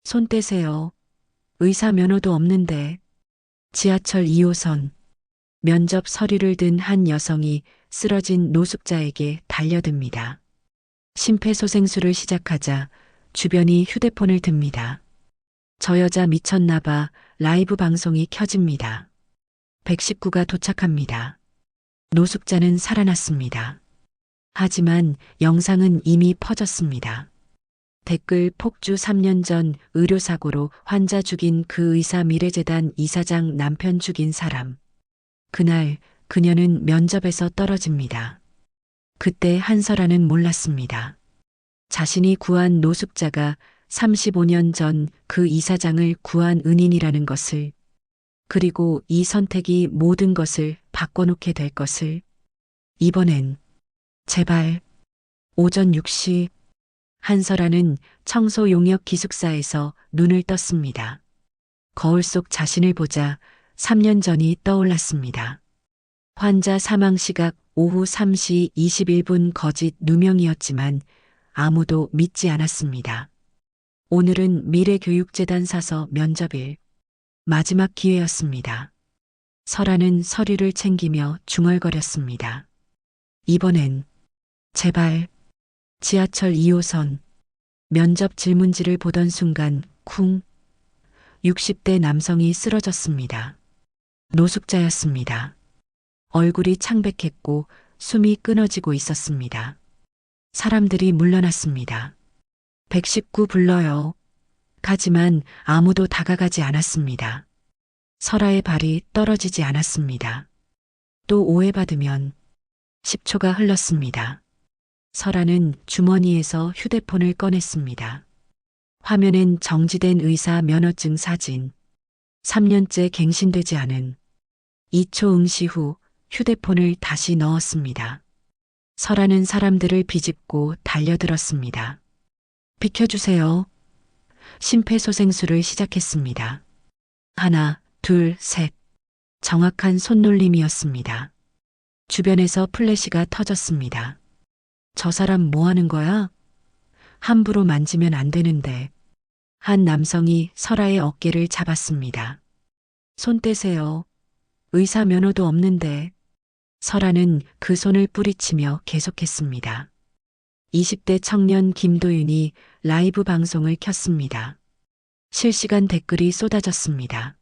손 떼세요. 의사 면허도 없는데. 지하철 2호선. 면접 서류를 든 한 여성이 쓰러진 노숙자에게 달려듭니다. 심폐소생술을 시작하자 주변이 휴대폰을 듭니다. 저 여자 미쳤나봐. 라이브 방송이 켜집니다. 119가 도착합니다. 노숙자는 살아났습니다. 하지만 영상은 이미 퍼졌습니다. 댓글 폭주 3년 전 의료사고로 환자 죽인 그 의사 미래재단 이사장 남편 죽인 사람. 그날 그녀는 면접에서 떨어집니다. 그때 한설아는 몰랐습니다. 자신이 구한 노숙자가 35년 전 그 이사장을 구한 은인이라는 것을, 그리고 이 선택이 모든 것을 바꿔놓게 될 것을. 이번엔 제발. 오전 6시 한설아는 청소용역 기숙사에서 눈을 떴습니다. 거울 속 자신을 보자 3년 전이 떠올랐습니다. 환자 사망 시각 오후 3시 21분 거짓 누명이었지만 아무도 믿지 않았습니다. 오늘은 미래교육재단 사서 면접일. 마지막 기회였습니다. 설아는 서류를 챙기며 중얼거렸습니다. 이번엔 제발. 지하철 2호선. 면접 질문지를 보던 순간 쿵. 60대 남성이 쓰러졌습니다. 노숙자였습니다. 얼굴이 창백했고 숨이 끊어지고 있었습니다. 사람들이 물러났습니다. 119 불러요. 하지만 아무도 다가가지 않았습니다. 설아의 발이 떨어지지 않았습니다. 또 오해받으면. 10초가 흘렀습니다. 설아는 주머니에서 휴대폰을 꺼냈습니다. 화면엔 정지된 의사 면허증 사진. 3년째 갱신되지 않은. 2초 응시 후 휴대폰을 다시 넣었습니다. 설아는 사람들을 비집고 달려들었습니다. 비켜주세요. 심폐소생술을 시작했습니다. 하나, 둘, 셋. 정확한 손놀림이었습니다. 주변에서 플래시가 터졌습니다. 저 사람 뭐 하는 거야? 함부로 만지면 안 되는데. 한 남성이 설아의 어깨를 잡았습니다. 손 떼세요. 의사 면허도 없는데. 설아는 그 손을 뿌리치며 계속했습니다. 20대 청년 김도윤이 라이브 방송을 켰습니다. 실시간 댓글이 쏟아졌습니다.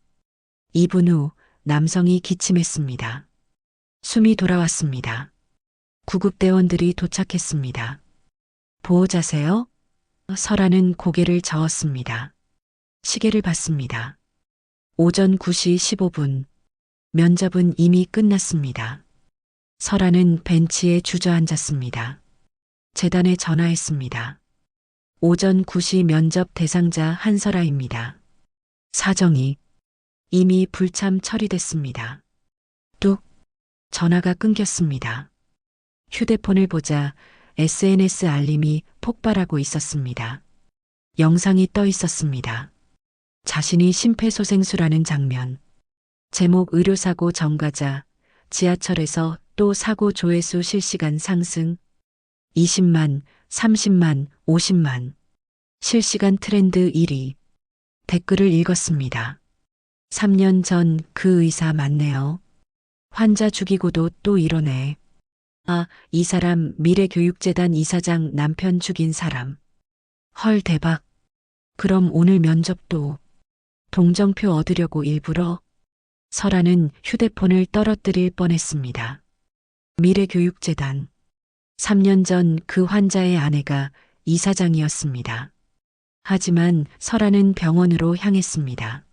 2분 후 남성이 기침했습니다. 숨이 돌아왔습니다. 구급대원들이 도착했습니다. 보호자세요? 설아는 고개를 저었습니다. 시계를 봤습니다. 오전 9시 15분. 면접은 이미 끝났습니다. 설아는 벤치에 주저앉았습니다. 재단에 전화했습니다. 오전 9시 면접 대상자 한설아입니다. 사정이. 이미 불참 처리됐습니다. 뚝. 전화가 끊겼습니다. 휴대폰을 보자 SNS 알림이 폭발하고 있었습니다. 영상이 떠 있었습니다. 자신이 심폐소생술하는 장면. 제목 의료사고 전과자. 지하철에서 또 사고 조회수 실시간 상승. 20만, 30만, 50만. 실시간 트렌드 1위. 댓글을 읽었습니다. 3년 전 그 의사 맞네요. 환자 죽이고도 또 이러네. 아, 이 사람 미래교육재단 이사장 남편 죽인 사람. 헐 대박. 그럼 오늘 면접도 동정표 얻으려고 일부러. 설아는 휴대폰을 떨어뜨릴 뻔했습니다. 미래교육재단. 3년 전 그 환자의 아내가 이사장이었습니다. 하지만 설아는 병원으로 향했습니다.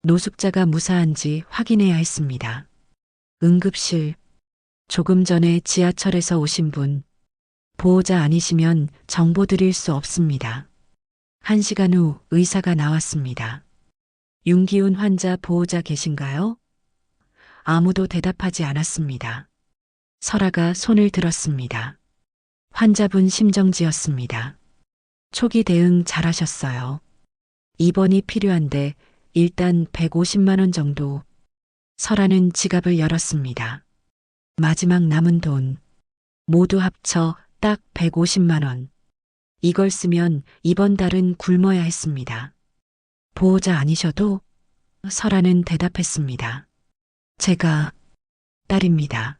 노숙자가 무사한지 확인해야 했습니다. 응급실. 조금 전에 지하철에서 오신 분. 보호자 아니시면 정보 드릴 수 없습니다. 1시간 후 의사가 나왔습니다. 윤기훈 환자 보호자 계신가요? 아무도 대답하지 않았습니다. 설아가 손을 들었습니다. 환자분 심정지였습니다. 초기 대응 잘하셨어요. 입원이 필요한데 일단 150만 원 정도. 설아는 지갑을 열었습니다. 마지막 남은 돈. 모두 합쳐 딱 150만 원. 이걸 쓰면 이번 달은 굶어야 했습니다. 보호자 아니셔도? 설아는 대답했습니다. 제가 딸입니다.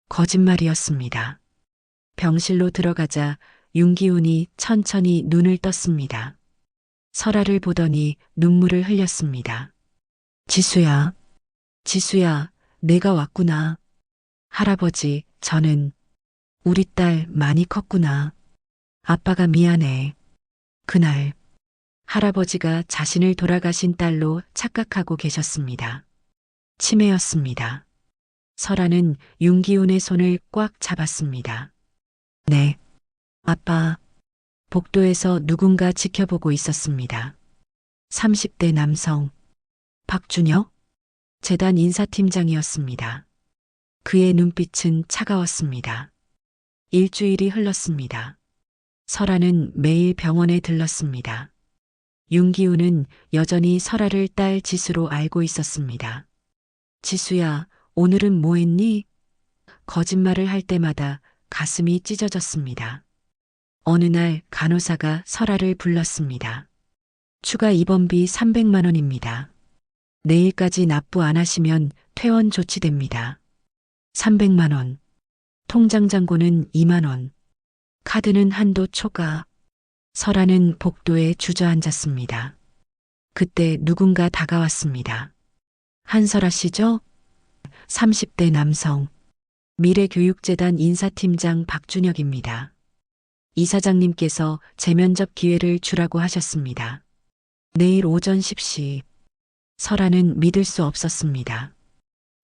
거짓말이었습니다. 병실로 들어가자 윤기훈이 천천히 눈을 떴습니다. 설아를 보더니 눈물을 흘렸습니다. 지수야, 지수야, 내가 왔구나. 할아버지, 저는 우리 딸 많이 컸구나. 아빠가 미안해. 그날 할아버지가 자신을 돌아가신 딸로 착각하고 계셨습니다. 치매였습니다. 설아는 윤기훈의 손을 꽉 잡았습니다. 네, 아빠. 복도에서 누군가 지켜보고 있었습니다. 30대 남성, 박준혁, 재단 인사팀장이었습니다. 그의 눈빛은 차가웠습니다. 일주일이 흘렀습니다. 설아는 매일 병원에 들렀습니다. 윤기훈은 여전히 설아를 딸 지수로 알고 있었습니다. 지수야, 오늘은 뭐 했니? 거짓말을 할 때마다 가슴이 찢어졌습니다. 어느 날 간호사가 설아를 불렀습니다. 추가 입원비 300만 원입니다. 내일까지 납부 안 하시면 퇴원 조치됩니다. 300만 원. 통장 잔고는 2만 원. 카드는 한도 초과. 설아는 복도에 주저앉았습니다. 그때 누군가 다가왔습니다. 한설아 씨죠? 30대 남성. 미래교육재단 인사팀장 박준혁입니다. 이사장님께서 재면접 기회를 주라고 하셨습니다. 내일 오전 10시. 설아는 믿을 수 없었습니다.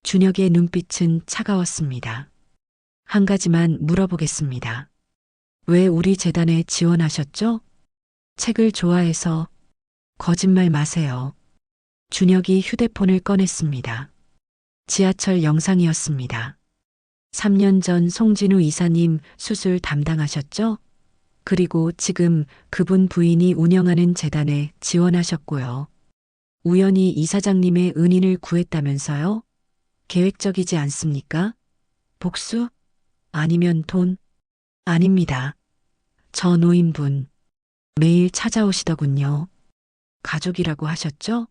준혁의 눈빛은 차가웠습니다. 한 가지만 물어보겠습니다. 왜 우리 재단에 지원하셨죠? 책을 좋아해서. 거짓말 마세요. 준혁이 휴대폰을 꺼냈습니다. 지하철 영상이었습니다. 3년 전 송진우 이사님 수술 담당하셨죠? 그리고 지금 그분 부인이 운영하는 재단에 지원하셨고요. 우연히 이사장님의 은인을 구했다면서요? 계획적이지 않습니까? 복수? 아니면 돈? 아닙니다. 저 노인분 매일 찾아오시더군요. 가족이라고 하셨죠?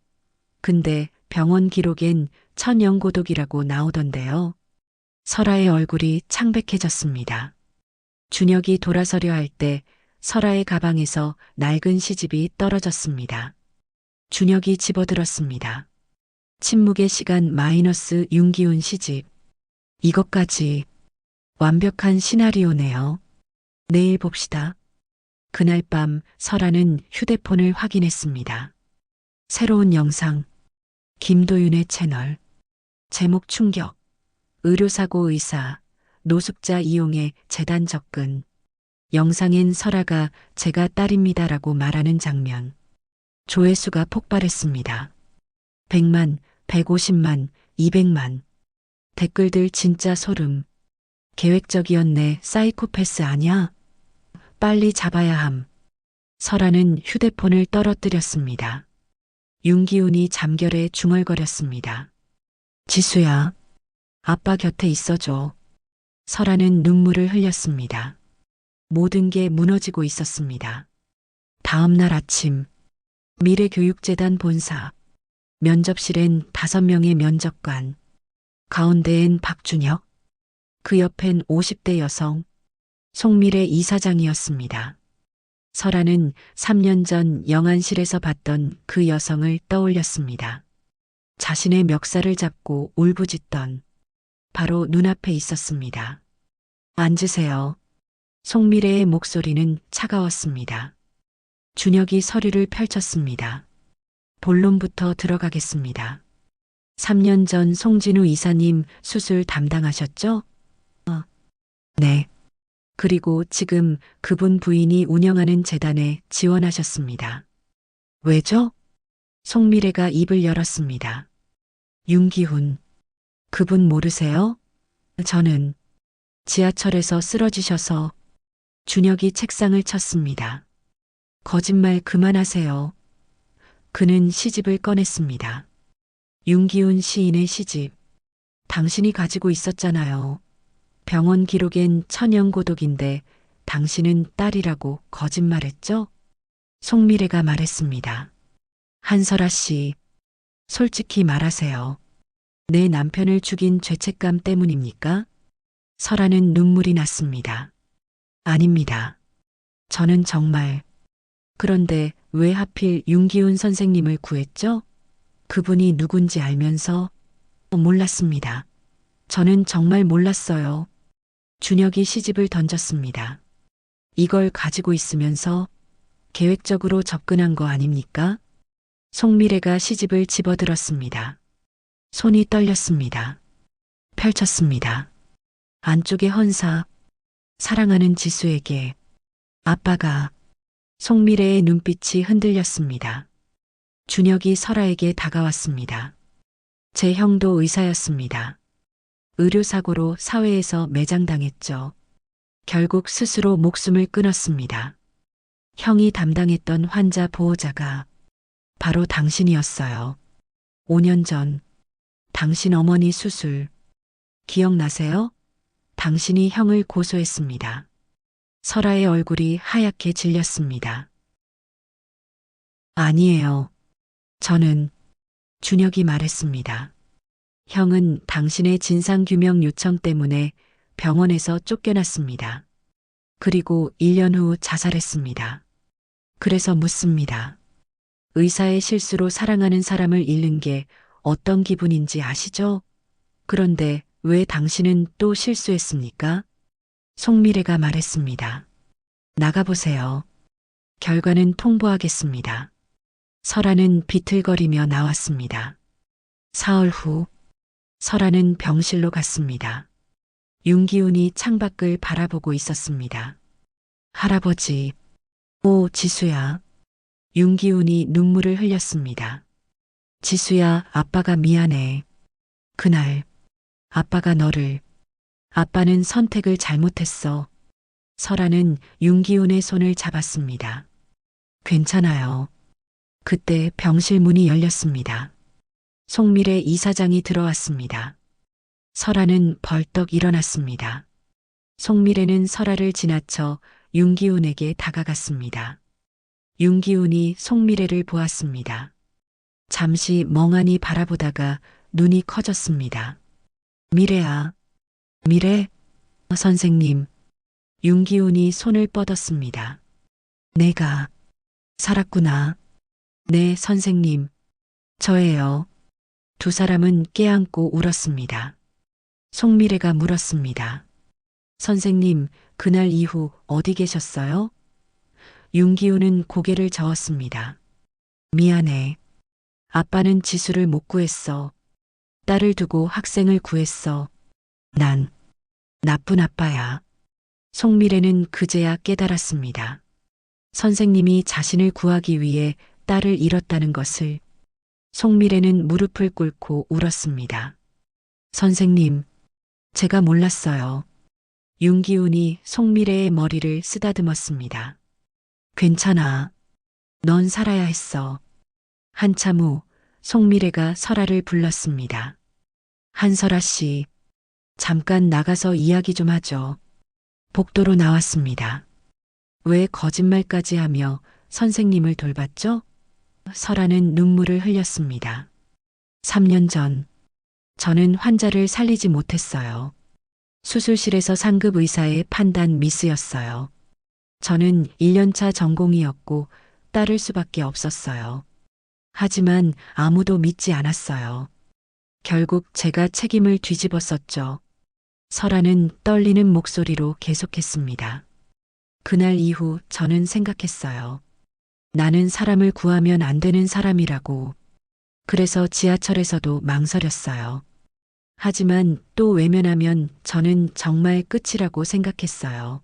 근데 병원 기록엔 천연고독이라고 나오던데요. 설아의 얼굴이 창백해졌습니다. 준혁이 돌아서려 할 때 설아의 가방에서 낡은 시집이 떨어졌습니다. 준혁이 집어들었습니다. 침묵의 시간 마이너스 윤기훈 시집. 이것까지 완벽한 시나리오네요. 내일 봅시다. 그날 밤 설아는 휴대폰을 확인했습니다. 새로운 영상. 김도윤의 채널. 제목 충격. 의료사고 의사. 노숙자 이용해 재단 접근. 영상엔 설아가 제가 딸입니다라고 말하는 장면. 조회수가 폭발했습니다. 100만, 150만, 200만. 댓글들 진짜 소름. 계획적이었네. 사이코패스 아냐? 빨리 잡아야 함. 설아는 휴대폰을 떨어뜨렸습니다. 윤기훈이 잠결에 중얼거렸습니다. 지수야, 아빠 곁에 있어줘. 설아는 눈물을 흘렸습니다. 모든 게 무너지고 있었습니다. 다음 날 아침, 미래교육재단 본사. 면접실엔 5명의 면접관. 가운데엔 박준혁. 그 옆엔 50대 여성. 송미래 이사장이었습니다. 설아는 3년 전 영안실에서 봤던 그 여성을 떠올렸습니다. 자신의 멱살을 잡고 울부짖던 바로 눈앞에 있었습니다. 앉으세요. 송미래의 목소리는 차가웠습니다. 준혁이 서류를 펼쳤습니다. 본론부터 들어가겠습니다. 3년 전 송진우 이사님 수술 담당하셨죠? 네. 그리고 지금 그분 부인이 운영하는 재단에 지원하셨습니다. 왜죠? 송미래가 입을 열었습니다. 윤기훈. 그분 모르세요? 저는 지하철에서 쓰러지셔서. 준혁이 책상을 쳤습니다. 거짓말 그만하세요. 그는 시집을 꺼냈습니다. 윤기훈 시인의 시집. 당신이 가지고 있었잖아요. 병원 기록엔 천연고독인데 당신은 딸이라고 거짓말했죠? 송미래가 말했습니다. 한설아 씨, 솔직히 말하세요. 내 남편을 죽인 죄책감 때문입니까? 설아는 눈물이 났습니다. 아닙니다. 저는 정말. 그런데 왜 하필 윤기훈 선생님을 구했죠? 그분이 누군지 알면서 몰랐습니다. 저는 정말 몰랐어요. 준혁이 시집을 던졌습니다. 이걸 가지고 있으면서 계획적으로 접근한 거 아닙니까? 송미래가 시집을 집어들었습니다. 손이 떨렸습니다. 펼쳤습니다. 안쪽에 헌사, 사랑하는 지수에게 아빠가. 송미래의 눈빛이 흔들렸습니다. 준혁이 설아에게 다가왔습니다. 제 형도 의사였습니다. 의료사고로 사회에서 매장당했죠. 결국 스스로 목숨을 끊었습니다. 형이 담당했던 환자 보호자가 바로 당신이었어요. 5년 전 당신 어머니 수술 기억나세요? 당신이 형을 고소했습니다. 설아의 얼굴이 하얗게 질렸습니다. 아니에요. 저는 준혁이 말했습니다. 형은 당신의 진상규명 요청 때문에 병원에서 쫓겨났습니다. 그리고 1년 후 자살했습니다. 그래서 묻습니다. 의사의 실수로 사랑하는 사람을 잃는 게 어떤 기분인지 아시죠? 그런데 왜 당신은 또 실수했습니까? 송미래가 말했습니다. 나가보세요. 결과는 통보하겠습니다. 설아는 비틀거리며 나왔습니다. 사흘 후 설아는 병실로 갔습니다. 윤기훈이 창밖을 바라보고 있었습니다. 할아버지, 오 지수야. 윤기훈이 눈물을 흘렸습니다. 지수야, 아빠가 미안해. 그날 아빠가 너를. 아빠는 선택을 잘못했어. 설아는 윤기훈의 손을 잡았습니다. 괜찮아요. 그때 병실 문이 열렸습니다. 송미래 이사장이 들어왔습니다. 설아는 벌떡 일어났습니다. 송미래는 설아를 지나쳐 윤기훈에게 다가갔습니다. 윤기훈이 송미래를 보았습니다. 잠시 멍하니 바라보다가 눈이 커졌습니다. 미래야. 미래? 선생님. 윤기훈이 손을 뻗었습니다. 내가 살았구나. 네, 선생님. 저예요. 두 사람은 껴안고 울었습니다. 송미래가 물었습니다. 선생님, 그날 이후 어디 계셨어요? 윤기훈은 고개를 저었습니다. 미안해. 아빠는 지수를 못 구했어. 딸을 두고 학생을 구했어. 난 나쁜 아빠야. 송미래는 그제야 깨달았습니다. 선생님이 자신을 구하기 위해 딸을 잃었다는 것을. 송미래는 무릎을 꿇고 울었습니다. 선생님, 제가 몰랐어요. 윤기훈이 송미래의 머리를 쓰다듬었습니다. 괜찮아. 넌 살아야 했어. 한참 후 송미래가 설아를 불렀습니다. 한설아 씨, 잠깐 나가서 이야기 좀 하죠. 복도로 나왔습니다. 왜 거짓말까지 하며 선생님을 돌봤죠? 설아는 눈물을 흘렸습니다. 3년 전, 저는 환자를 살리지 못했어요. 수술실에서 상급 의사의 판단 미스였어요. 저는 1년차 전공이었고 따를 수밖에 없었어요. 하지만 아무도 믿지 않았어요. 결국 제가 책임을 뒤집었었죠. 설아는 떨리는 목소리로 계속했습니다. 그날 이후 저는 생각했어요. 나는 사람을 구하면 안 되는 사람이라고. 그래서 지하철에서도 망설였어요. 하지만 또 외면하면 저는 정말 끝이라고 생각했어요.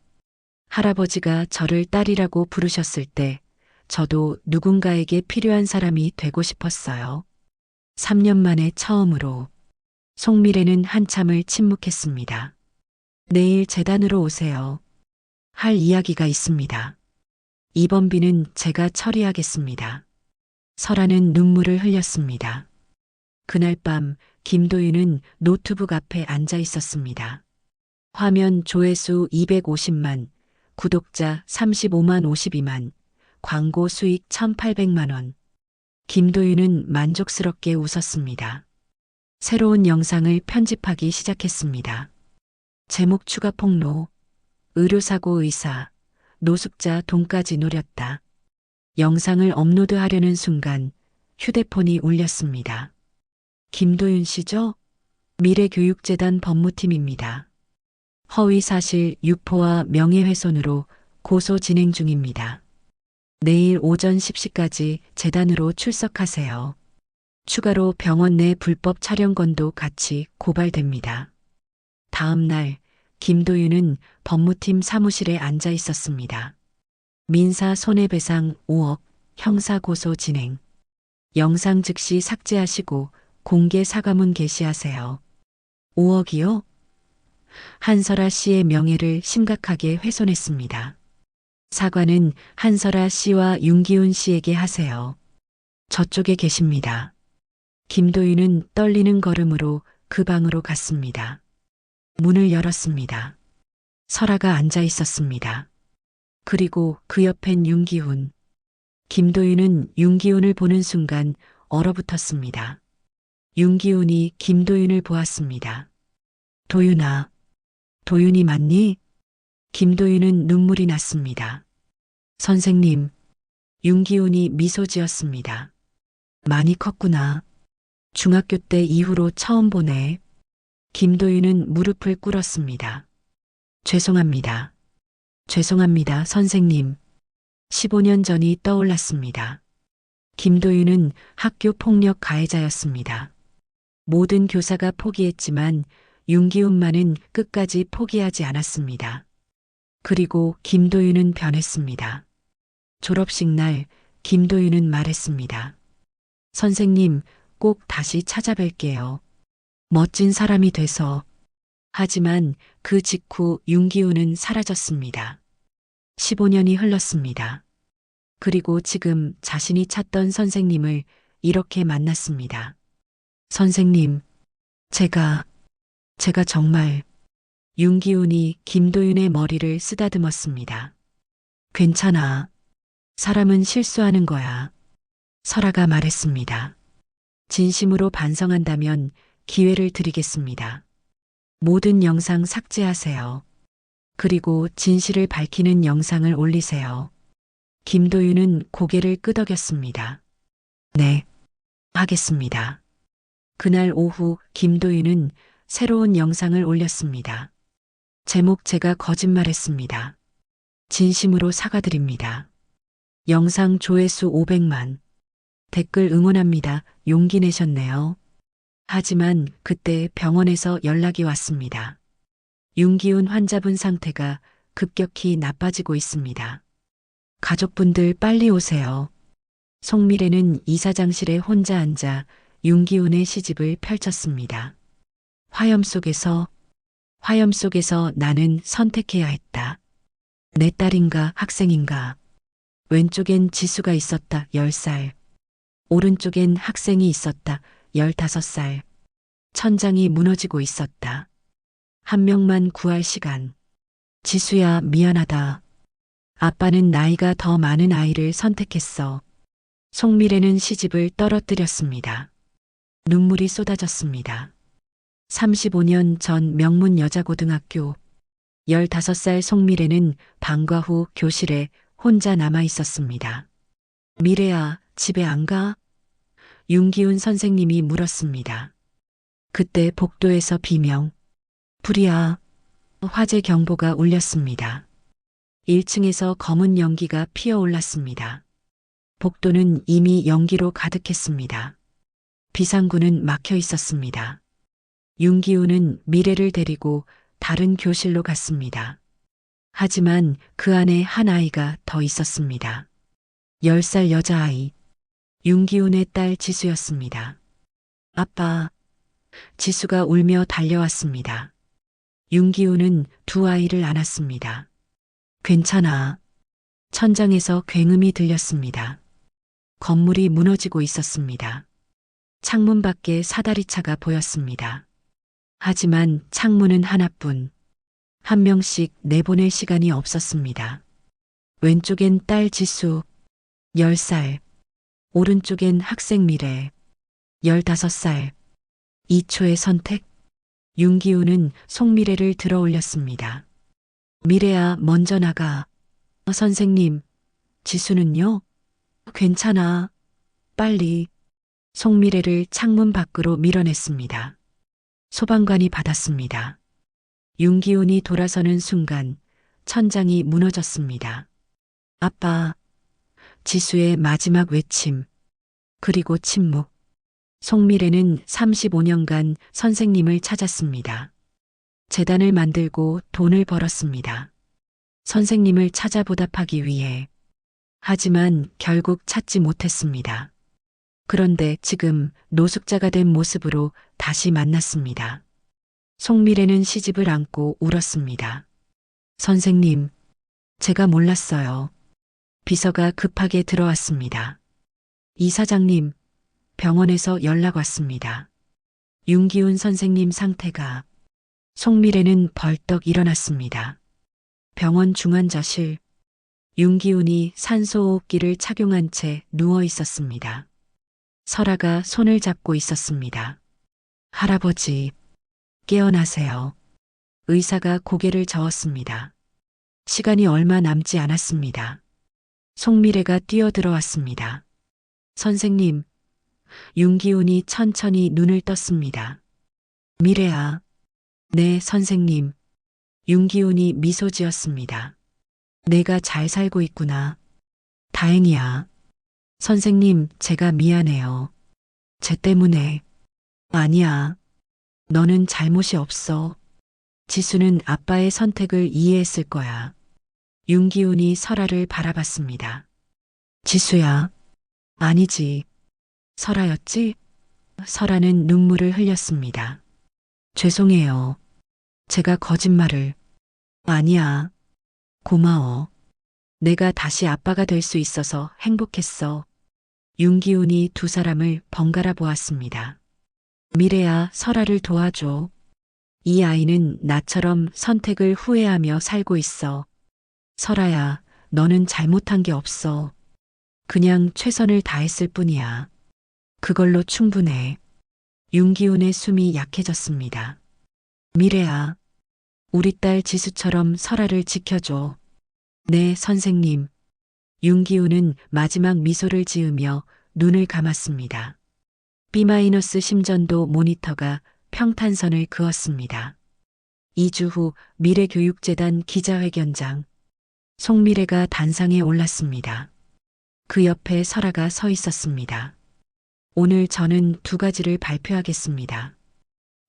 할아버지가 저를 딸이라고 부르셨을 때 저도 누군가에게 필요한 사람이 되고 싶었어요. 3년 만에 처음으로. 송미래는 한참을 침묵했습니다. 내일 재단으로 오세요. 할 이야기가 있습니다. 입원비는 제가 처리하겠습니다. 설아는 눈물을 흘렸습니다. 그날 밤 김도윤은 노트북 앞에 앉아 있었습니다. 화면 조회수 250만, 구독자 35만 52만, 광고 수익 1,800만 원. 김도윤은 만족스럽게 웃었습니다. 새로운 영상을 편집하기 시작했습니다. 제목 추가 폭로, 의료사고 의사, 노숙자 돈까지 노렸다. 영상을 업로드하려는 순간 휴대폰이 울렸습니다. 김도윤 씨죠? 미래교육재단 법무팀입니다. 허위사실 유포와 명예훼손으로 고소 진행 중입니다. 내일 오전 10시까지 재단으로 출석하세요. 추가로 병원 내 불법 촬영건도 같이 고발됩니다. 다음 날 김도윤은 법무팀 사무실에 앉아 있었습니다. 민사 손해배상 5억, 형사고소 진행. 영상 즉시 삭제하시고 공개 사과문 게시하세요. 5억이요? 한설아 씨의 명예를 심각하게 훼손했습니다. 사과는 한설아 씨와 윤기훈 씨에게 하세요. 저쪽에 계십니다. 김도윤은 떨리는 걸음으로 그 방으로 갔습니다. 문을 열었습니다. 설아가 앉아 있었습니다. 그리고 그 옆엔 윤기훈. 김도윤은 윤기훈을 보는 순간 얼어붙었습니다. 윤기훈이 김도윤을 보았습니다. 도윤아, 도윤이 맞니? 김도윤은 눈물이 났습니다. 선생님, 윤기훈이 미소 지었습니다. 많이 컸구나. 중학교 때 이후로 처음 보네. 김도윤은 무릎을 꿇었습니다. 죄송합니다. 죄송합니다, 선생님. 15년 전이 떠올랐습니다. 김도윤은 학교 폭력 가해자였습니다. 모든 교사가 포기했지만 윤기훈만은 끝까지 포기하지 않았습니다. 그리고 김도윤은 변했습니다. 졸업식 날 김도윤은 말했습니다. 선생님, 꼭 다시 찾아뵐게요. 멋진 사람이 돼서. 하지만 그 직후 윤기훈은 사라졌습니다. 15년이 흘렀습니다. 그리고 지금 자신이 찾던 선생님을 이렇게 만났습니다. 선생님, 제가 정말. 윤기훈이 김도윤의 머리를 쓰다듬었습니다. 괜찮아. 사람은 실수하는 거야. 설아가 말했습니다. 진심으로 반성한다면 기회를 드리겠습니다. 모든 영상 삭제하세요. 그리고 진실을 밝히는 영상을 올리세요. 김도윤은 고개를 끄덕였습니다. 네, 하겠습니다. 그날 오후 김도윤은 새로운 영상을 올렸습니다. 제목 제가 거짓말했습니다. 진심으로 사과드립니다. 영상 조회수 500만. 댓글 응원합니다. 용기 내셨네요. 하지만 그때 병원에서 연락이 왔습니다. 윤기훈 환자분 상태가 급격히 나빠지고 있습니다. 가족분들 빨리 오세요. 송미래는 이사장실에 혼자 앉아 윤기훈의 시집을 펼쳤습니다. 화염 속에서 나는 선택해야 했다. 내 딸인가 학생인가. 왼쪽엔 지수가 있었다. 10살. 오른쪽엔 학생이 있었다. 15살. 천장이 무너지고 있었다. 한 명만 구할 시간. 지수야, 미안하다. 아빠는 나이가 더 많은 아이를 선택했어. 송미래는 시집을 떨어뜨렸습니다. 눈물이 쏟아졌습니다. 35년 전 명문 여자고등학교. 15살 송미래는 방과 후 교실에 혼자 남아 있었습니다. 미래야, 집에 안 가? 윤기훈 선생님이 물었습니다. 그때 복도에서 비명. 불이야. 화재 경보가 울렸습니다. 1층에서 검은 연기가 피어올랐습니다. 복도는 이미 연기로 가득했습니다. 비상구는 막혀 있었습니다. 윤기훈은 미래를 데리고 다른 교실로 갔습니다. 하지만 그 안에 한 아이가 더 있었습니다. 10살 여자아이. 윤기훈의 딸 지수였습니다. 아빠. 지수가 울며 달려왔습니다. 윤기훈은 두 아이를 안았습니다. 괜찮아. 천장에서 굉음이 들렸습니다. 건물이 무너지고 있었습니다. 창문 밖에 사다리차가 보였습니다. 하지만 창문은 하나뿐. 한 명씩 내보낼 시간이 없었습니다. 왼쪽엔 딸 지수, 10살. 오른쪽엔 학생 미래. 15살. 2초의 선택. 윤기훈은 송미래를 들어 올렸습니다. 미래야, 먼저 나가. 선생님, 지수는요? 괜찮아. 빨리. 송미래를 창문 밖으로 밀어냈습니다. 소방관이 받았습니다. 윤기훈이 돌아서는 순간 천장이 무너졌습니다. 아빠. 지수의 마지막 외침. 그리고 침묵. 송미래는 35년간 선생님을 찾았습니다. 재단을 만들고 돈을 벌었습니다. 선생님을 찾아 보답하기 위해. 하지만 결국 찾지 못했습니다. 그런데 지금 노숙자가 된 모습으로 다시 만났습니다. 송미래는 시집을 안고 울었습니다. 선생님, 제가 몰랐어요. 비서가 급하게 들어왔습니다. 이사장님, 병원에서 연락 왔습니다. 윤기훈 선생님 상태가. 송미래는 벌떡 일어났습니다. 병원 중환자실. 윤기훈이 산소호흡기를 착용한 채 누워 있었습니다. 설아가 손을 잡고 있었습니다. 할아버지, 깨어나세요. 의사가 고개를 저었습니다. 시간이 얼마 남지 않았습니다. 송미래가 뛰어들어왔습니다. 선생님, 윤기훈이 천천히 눈을 떴습니다. 미래야. 네, 선생님. 윤기훈이 미소 지었습니다. 내가 잘 살고 있구나. 다행이야. 선생님, 제가 미안해요. 쟤 때문에. 아니야. 너는 잘못이 없어. 지수는 아빠의 선택을 이해했을 거야. 윤기훈이 설아를 바라봤습니다. 지수야. 아니지. 설아였지? 설아는 눈물을 흘렸습니다. 죄송해요. 제가 거짓말을. 아니야. 고마워. 내가 다시 아빠가 될 수 있어서 행복했어. 윤기훈이 두 사람을 번갈아 보았습니다. 미래야, 설아를 도와줘. 이 아이는 나처럼 선택을 후회하며 살고 있어. 설아야, 너는 잘못한 게 없어. 그냥 최선을 다했을 뿐이야. 그걸로 충분해. 윤기훈의 숨이 약해졌습니다. 미래야, 우리 딸 지수처럼 설아를 지켜줘. 네, 선생님. 윤기훈은 마지막 미소를 지으며 눈을 감았습니다. B- 심전도 모니터가 평탄선을 그었습니다. 2주 후 미래교육재단 기자회견장. 송미래가 단상에 올랐습니다. 그 옆에 설아가 서 있었습니다. 오늘 저는 두 가지를 발표하겠습니다.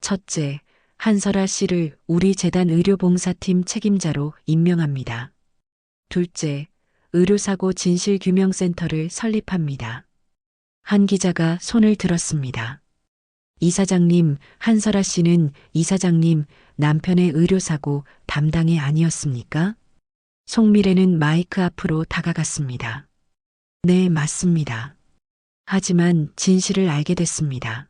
첫째, 한설아 씨를 우리 재단 의료봉사팀 책임자로 임명합니다. 둘째, 의료사고 진실규명센터를 설립합니다. 한 기자가 손을 들었습니다. 이사장님, 한설아 씨는 이사장님 남편의 의료사고 담당이 아니었습니까? 송미래는 마이크 앞으로 다가갔습니다. 네, 맞습니다. 하지만 진실을 알게 됐습니다.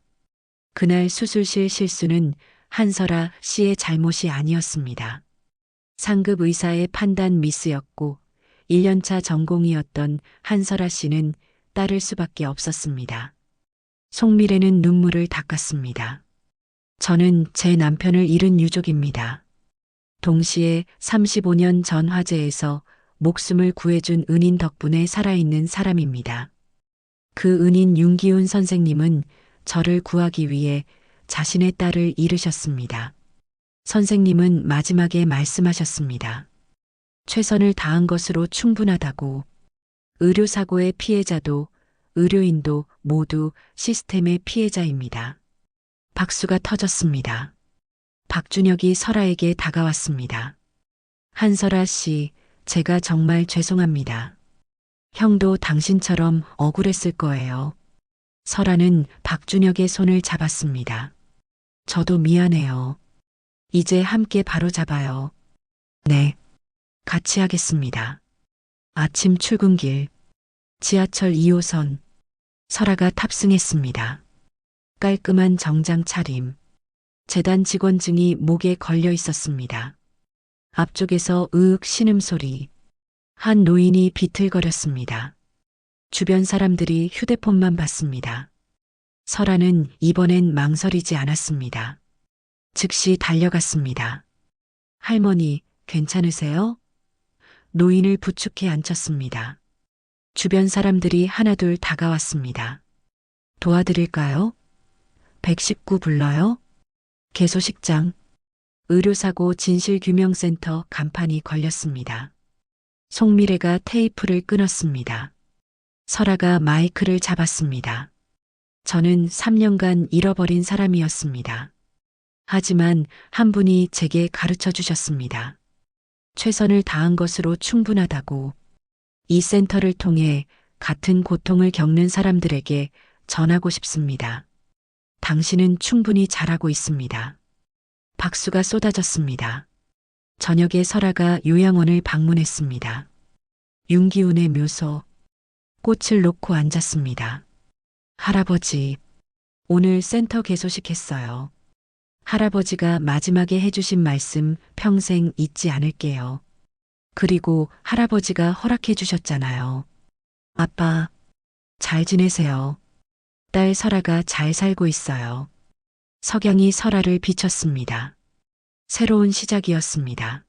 그날 수술실 실수는 한설아 씨의 잘못이 아니었습니다. 상급 의사의 판단 미스였고 1년차 전공이었던 한설아 씨는 따를 수밖에 없었습니다. 송미래는 눈물을 닦았습니다. 저는 제 남편을 잃은 유족입니다. 동시에 35년 전 화재에서 목숨을 구해준 은인 덕분에 살아있는 사람입니다. 그 은인 윤기훈 선생님은 저를 구하기 위해 자신의 딸을 잃으셨습니다. 선생님은 마지막에 말씀하셨습니다. 최선을 다한 것으로 충분하다고. 의료사고의 피해자도 의료인도 모두 시스템의 피해자입니다. 박수가 터졌습니다. 박준혁이 설아에게 다가왔습니다. 한설아 씨, 제가 정말 죄송합니다. 형도 당신처럼 억울했을 거예요. 설아는 박준혁의 손을 잡았습니다. 저도 미안해요. 이제 함께 바로잡아요. 네. 같이 하겠습니다. 아침 출근길. 지하철 2호선. 설아가 탑승했습니다. 깔끔한 정장 차림. 재단 직원증이 목에 걸려 있었습니다. 앞쪽에서 으윽 신음소리. 한 노인이 비틀거렸습니다. 주변 사람들이 휴대폰만 봤습니다. 설아는 이번엔 망설이지 않았습니다. 즉시 달려갔습니다. 할머니, 괜찮으세요? 노인을 부축해 앉혔습니다. 주변 사람들이 하나둘 다가왔습니다. 도와드릴까요? 119 불러요? 개소식장, 의료사고 진실규명센터 간판이 걸렸습니다. 송미래가 테이프를 끊었습니다. 설아가 마이크를 잡았습니다. 저는 3년간 잃어버린 사람이었습니다. 하지만 한 분이 제게 가르쳐 주셨습니다. 최선을 다한 것으로 충분하다고. 이 센터를 통해 같은 고통을 겪는 사람들에게 전하고 싶습니다. 당신은 충분히 잘하고 있습니다. 박수가 쏟아졌습니다. 저녁에 설아가 요양원을 방문했습니다. 윤기훈의 묘소, 꽃을 놓고 앉았습니다. 할아버지, 오늘 센터 개소식 했어요. 할아버지가 마지막에 해주신 말씀 평생 잊지 않을게요. 그리고 할아버지가 허락해 주셨잖아요. 아빠, 잘 지내세요. 딸 설아가 잘 살고 있어요. 석양이 설아를 비췄습니다. 새로운 시작이었습니다.